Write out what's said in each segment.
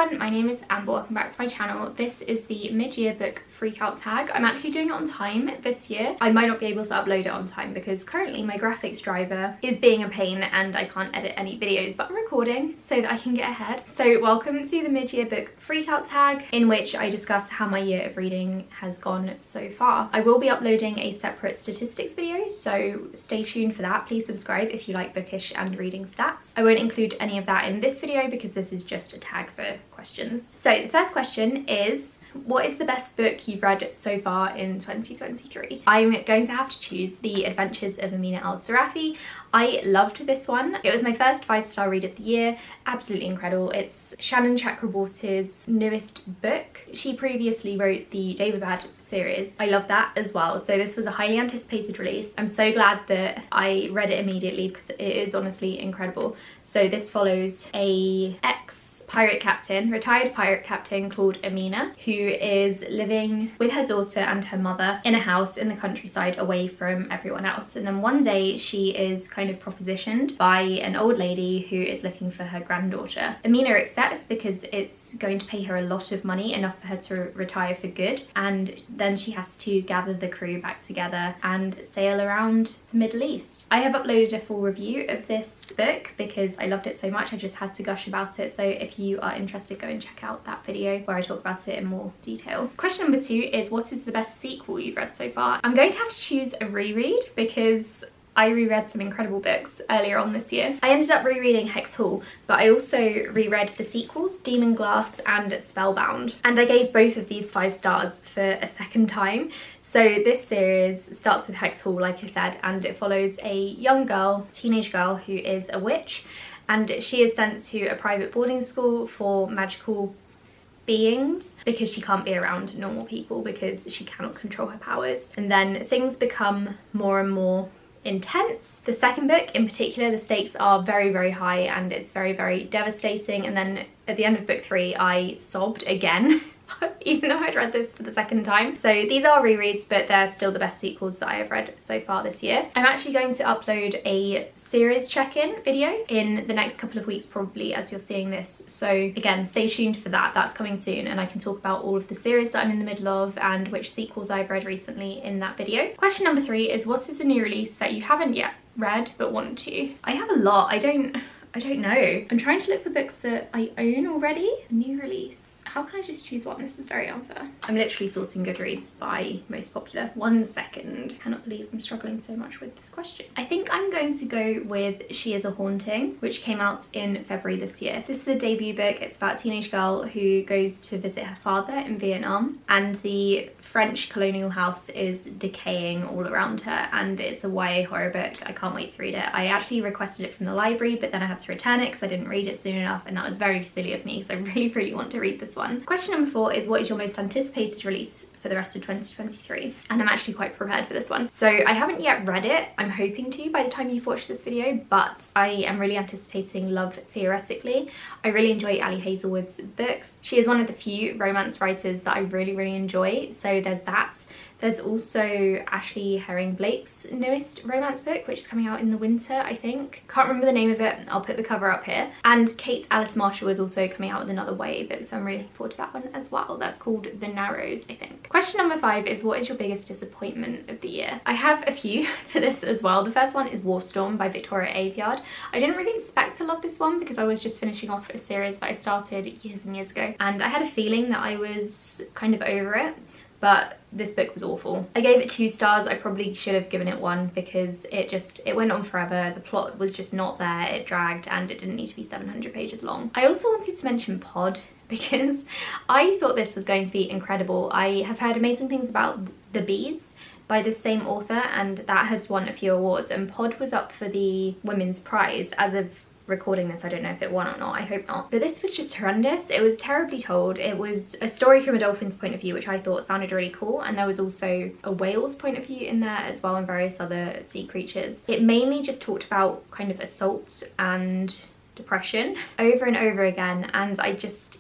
everyone, my name is Amber, welcome back to my channel. This is the mid-year book Freakout tag. I'm actually doing it on time this year. I might not be able to upload it on time because currently my graphics driver is being a pain and I can't edit any videos, but I'm recording so that I can get ahead. So welcome to the mid-year book Freakout tag, in which I discuss how my year of reading has gone so far. I will be uploading a separate statistics video, so stay tuned for that. Please subscribe if you like bookish and reading stats. I won't include any of that in this video because this is just a tag for questions. So the first question is, what is the best book you've read so far in 2023? I'm going to have to choose The Adventures of Amina Al-Sarafi. I loved this one. It was my first 5-star read of the year. Absolutely incredible. It's Shannon Chakraborty's newest book. She previously wrote the Daevabad series. I love that as well. So this was a highly anticipated release. I'm so glad that I read it immediately because it is honestly incredible. So this follows a retired pirate captain called Amina, who is living with her daughter and her mother in a house in the countryside away from everyone else. And then one day she is kind of propositioned by an old lady who is looking for her granddaughter. Amina accepts because it's going to pay her a lot of money, enough for her to retire for good, and then she has to gather the crew back together and sail around the Middle East. I have uploaded a full review of this book because I loved it so much. I just had to gush about it, so if you are interested, go and check out that video where I talk about it in more detail. Question number 2 is, what is the best sequel you've read so far? I'm going to have to choose a reread because I reread some incredible books earlier on this year. I ended up rereading Hex Hall, but I also reread the sequels, Demon Glass and Spellbound, and I gave both of these 5 stars for a second time. So this series starts with Hex Hall, like I said, and it follows a young girl, teenage girl, who is a witch, and she is sent to a private boarding school for magical beings because she can't be around normal people because she cannot control her powers. And then things become more and more intense. The second book in particular, the stakes are very, very high and it's very, very devastating. And then at the end of book 3, I sobbed again. Even though I'd read this for the second time. So these are rereads, but they're still the best sequels that I have read so far this year. I'm actually going to upload a series check-in video in the next couple of weeks, probably, as you're seeing this. So again, stay tuned for that. That's coming soon, and I can talk about all of the series that I'm in the middle of and which sequels I've read recently in that video. Question number 3 is, what is a new release that you haven't yet read but want to? I have a lot. I don't know. I'm trying to look for books that I own already. A new release. How can I just choose one? This is very unfair. I'm literally sorting Goodreads by most popular. 1 second. I cannot believe I'm struggling so much with this question. I think I'm going to go with She Is a Haunting, which came out in February this year. This is a debut book. It's about a teenage girl who goes to visit her father in Vietnam, and the French colonial house is decaying all around her, and it's a YA horror book. I can't wait to read it. I actually requested it from the library, but then I had to return it because I didn't read it soon enough, and that was very silly of me because I really, really want to read this one. Question number 4 is, what is your most anticipated release for the rest of 2023? And I'm actually quite prepared for this one. So I haven't yet read it. I'm hoping to by the time you've watched this video, but I am really anticipating Love Theoretically. I really enjoy Ali Hazelwood's books. She is one of the few romance writers that I really, really enjoy. So there's that. There's also Ashley Herring-Blake's newest romance book, which is coming out in the winter, I think. Can't remember the name of it. I'll put the cover up here. And Kate Alice Marshall is also coming out with another YA book, so I'm really looking forward to that one as well. That's called The Narrows, I think. Question number 5 is, what is your biggest disappointment of the year? I have a few for this as well. The first one is Warstorm by Victoria Aveyard. I didn't really expect to love this one because I was just finishing off a series that I started years and years ago, and I had a feeling that I was kind of over it. But this book was awful. I gave it 2 stars. I probably should have given it 1 because it went on forever. The plot was just not there. It dragged and it didn't need to be 700 pages long. I also wanted to mention Pod because I thought this was going to be incredible. I have heard amazing things about The Bees by the same author, and that has won a few awards, and Pod was up for the Women's Prize. As of recording this, I don't know if it won or not. I hope not. But this was just horrendous. It was terribly told. It was a story from a dolphin's point of view, which I thought sounded really cool, and there was also a whale's point of view in there as well, and various other sea creatures. It mainly just talked about kind of assault and depression over and over again, and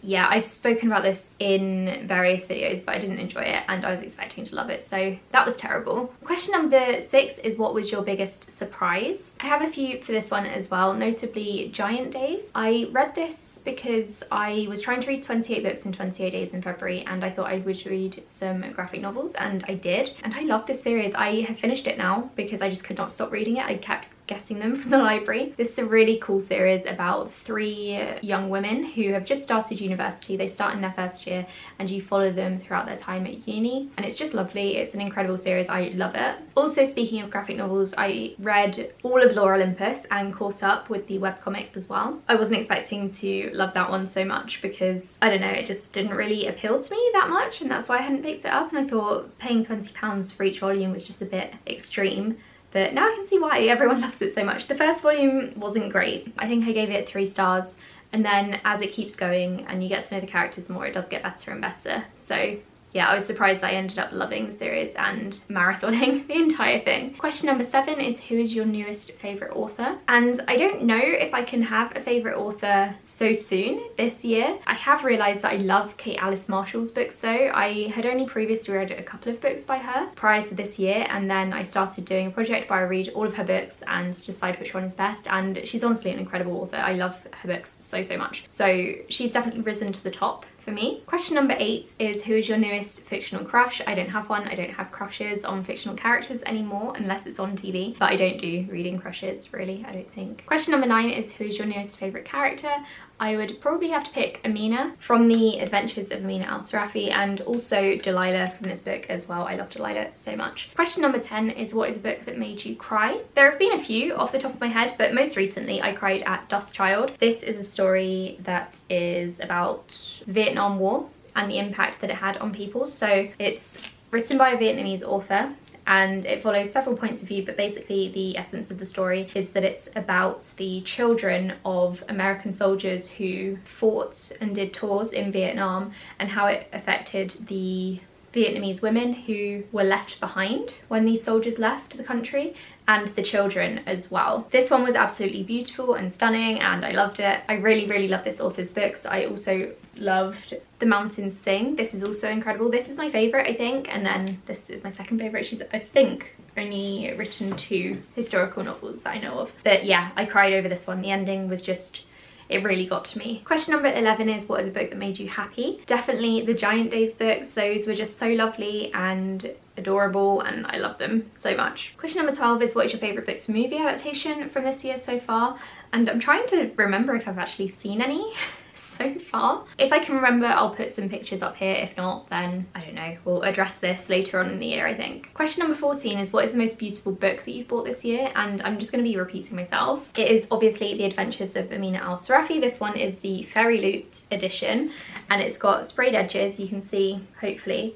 yeah, I've spoken about this in various videos, but I didn't enjoy it and I was expecting to love it, so that was terrible. Question number 6 is, what was your biggest surprise? I have a few for this one as well, notably Giant Days. I read this because I was trying to read 28 books in 28 days in February, and I thought I would read some graphic novels, and I did. And I love this series. I have finished it now because I just could not stop reading it. I kept getting them from the library. This is a really cool series about 3 young women who have just started university. They start in their first year and you follow them throughout their time at uni, and it's just lovely. It's an incredible series. I love it. Also, speaking of graphic novels, I read all of Lore Olympus and caught up with the webcomic as well. I wasn't expecting to love that one so much because, I don't know, it just didn't really appeal to me that much, and that's why I hadn't picked it up, and I thought paying £20 for each volume was just a bit extreme. But now I can see why everyone loves it so much. The first volume wasn't great. I think I gave it 3 stars, and then as it keeps going and you get to know the characters more, it does get better and better. So yeah, I was surprised that I ended up loving the series and marathoning the entire thing. Question number 7 is, who is your newest favourite author? And I don't know if I can have a favourite author so soon this year. I have realised that I love Kate Alice Marshall's books though. I had only previously read a couple of books by her prior to this year, and then I started doing a project where I read all of her books and decide which one is best, and she's honestly an incredible author. I love her books so much. So she's definitely risen to the top for me. Question number 8 is, who is your newest fictional crush? I don't have one. I don't have crushes on fictional characters anymore unless it's on TV, but I don't do reading crushes really, I don't think. Question number 9 is, who is your newest favourite character? I would probably have to pick Amina from the Adventures of Amina Al-Sarafi, and also Delilah from this book as well. I love Delilah so much. Question number 10 is, what is a book that made you cry? There have been a few off the top of my head, but most recently I cried at Dust Child. This is a story that is about the Vietnam War and the impact that it had on people. So it's written by a Vietnamese author, and it follows several points of view, but basically the essence of the story is that it's about the children of American soldiers who fought and did tours in Vietnam, and how it affected the Vietnamese women who were left behind when these soldiers left the country, and the children as well. This one was absolutely beautiful and stunning, and I loved it. I really love this author's books. I also loved The Mountains Sing. This is also incredible. This is my favourite, I think, and then this is my second favourite. She's, I think, only written 2 historical novels that I know of. But yeah, I cried over this one. The ending was just, it really got to me. Question number 11 is, what is a book that made you happy? Definitely the Giant Days books. Those were just so lovely and adorable, and I love them so much. Question number 12 is, what is your favourite book to movie adaptation from this year so far? And I'm trying to remember if I've actually seen any so far. If I can remember, I'll put some pictures up here. If not, then I don't know, we'll address this later on in the year, I think. Question number 14 is, what is the most beautiful book that you've bought this year? And I'm just going to be repeating myself. It is obviously The Adventures of Amina Al-Sarafi. This one is the Fairy Loot edition, and it's got sprayed edges. You can see, hopefully,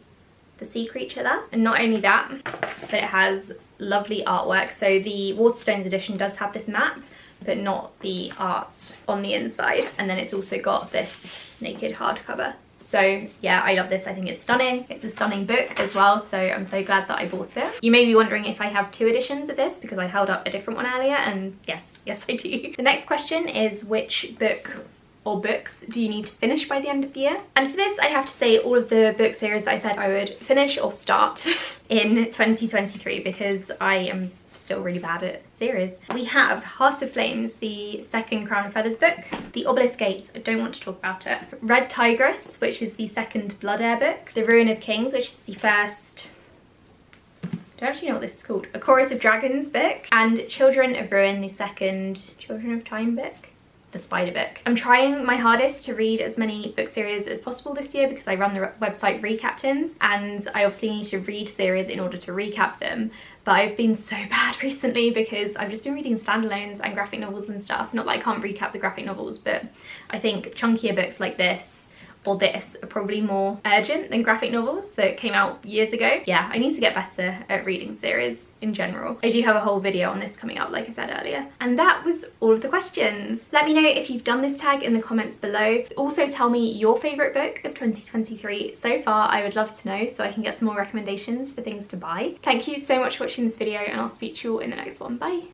the sea creature there. And not only that, but it has lovely artwork. So the Waterstones edition does have this map, but not the art on the inside. And then it's also got this naked hardcover. So yeah, I love this. I think it's stunning. It's a stunning book as well, so I'm so glad that I bought it. You may be wondering if I have 2 editions of this, because I held up a different one earlier, and yes I do. The next question is, which book or books do you need to finish by the end of the year? And for this, I have to say all of the book series that I said I would finish or start in 2023, because I am still really bad at series. We have Heart of Flames, the second Crown of Feathers book. The Obelisk Gates, I don't want to talk about it. Red Tigress, which is the second Blood Heir book. The Ruin of Kings, which is the first, I don't actually know what this is called, A Chorus of Dragons book. And Children of Ruin, the second Children of Time book. The Spider book. I'm trying my hardest to read as many book series as possible this year, because I run the website Recaptains, and I obviously need to read series in order to recap them. But I've been so bad recently because I've just been reading standalones and graphic novels and stuff. Not that I can't recap the graphic novels, but I think chunkier books like this or this are probably more urgent than graphic novels that came out years ago. Yeah, I need to get better at reading series in general. I do have a whole video on this coming up, like I said earlier. And that was all of the questions. Let me know if you've done this tag in the comments below. Also tell me your favourite book of 2023 so far. I would love to know, so I can get some more recommendations for things to buy. Thank you so much for watching this video, and I'll speak to you all in the next one. Bye.